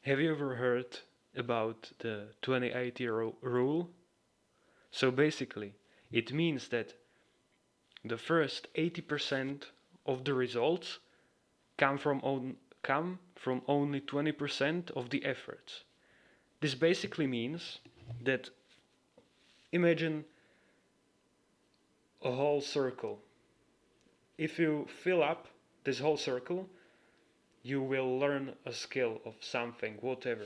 Have you ever heard about the 2080 rule? So basically, it means that the first 80% of the results come from only 20% of the efforts. This basically means that imagine a whole circle. If you fill up this whole circle, you will learn a skill of something, whatever,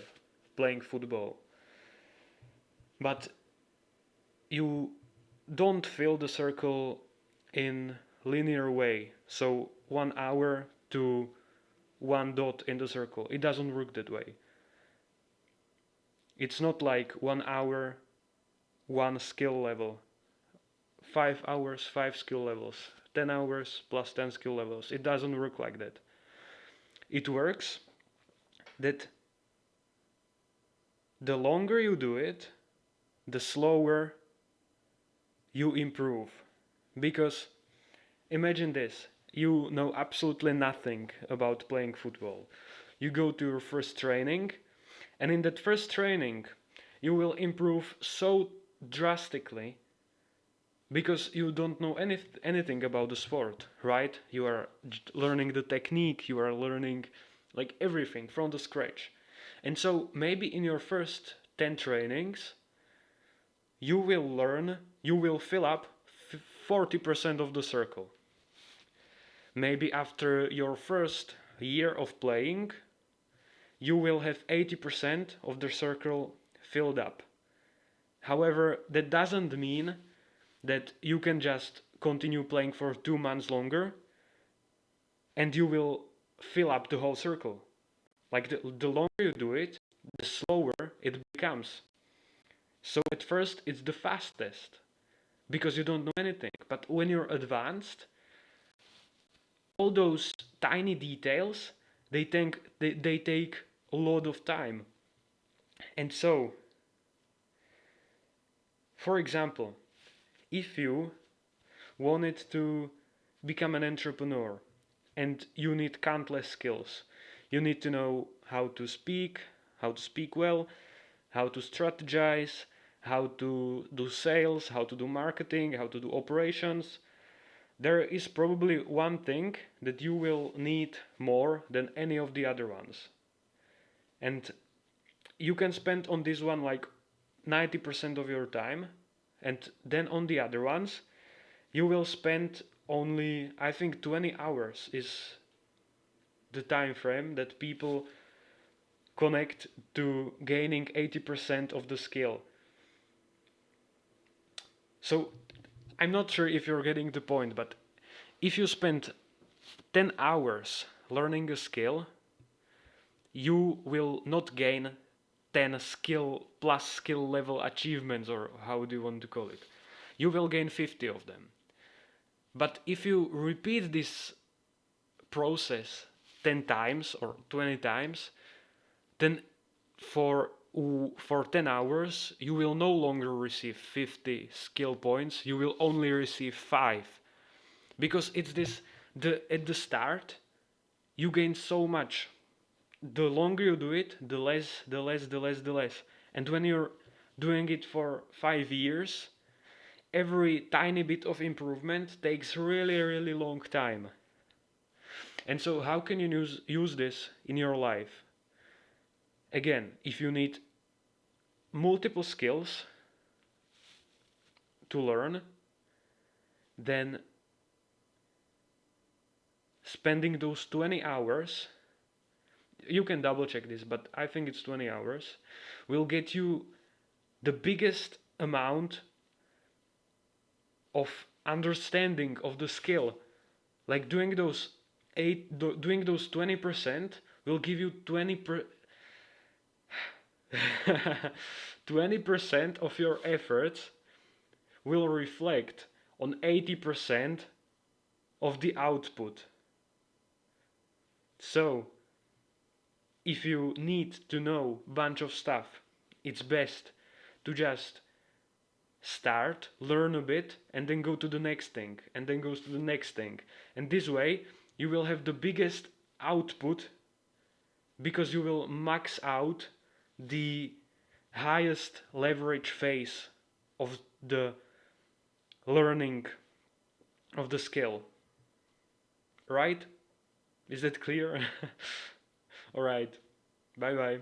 playing football. But you don't fill the circle in linear way. So 1 hour to one dot in the circle. It doesn't work that way. It's not like 1 hour, one skill level, 5 hours, five skill levels, 10 hours plus 10 skill levels. It doesn't work like that. It works that the longer you do it, the slower you improve. Because imagine this, you know absolutely nothing about playing football. You go to your first training, and in that first training, you will improve so drastically because you don't know anything about the sport, right? You are learning the technique, you are learning like everything from the scratch. And so maybe in your first 10 trainings, you will fill up 40% of the circle. Maybe after your first year of playing, you will have 80% of the circle filled up. However, that doesn't mean that you can just continue playing for 2 months longer and you will fill up the whole circle. Like the longer you do it, the slower it becomes. So at first it's the fastest because you don't know anything. But when you're advanced, all those tiny details they take a lot of time. And so, for example, if you wanted to become an entrepreneur and you need countless skills, you need to know how to speak well, how to strategize, how to do sales, how to do marketing, how to do operations. There is probably one thing that you will need more than any of the other ones. And you can spend on this one like 90% of your time, and then on the other ones, you will spend only, I think 20 hours is the time frame that people connect to gaining 80% of the skill. So I'm not sure if you're getting the point, but if you spend 10 hours learning a skill, you will not gain 10 skill plus skill level achievements, or how do you want to call it. You will gain 50 of them. But if you repeat this process 10 times or 20 times, then for 10 hours you will no longer receive 50 skill points, you will only receive 5. Because it's this, at the start you gain so much. The longer you do it, the less. And when you're doing it for 5 years, every tiny bit of improvement takes really long time. And so how can you use this in your life? Again, if you need multiple skills to learn, then spending those 20 hours, you can double check this, but I think it's 20 hours, will get you the biggest amount of understanding of the skill. Like doing those 20% will give you 20% of your efforts will reflect on 80% of the output. So if you need to know a bunch of stuff, it's best to just start, learn a bit, and then go to the next thing, and then goes to the next thing. And this way, you will have the biggest output because you will max out the highest leverage phase of the learning of the skill. Right? Is that clear? Alright. Bye bye.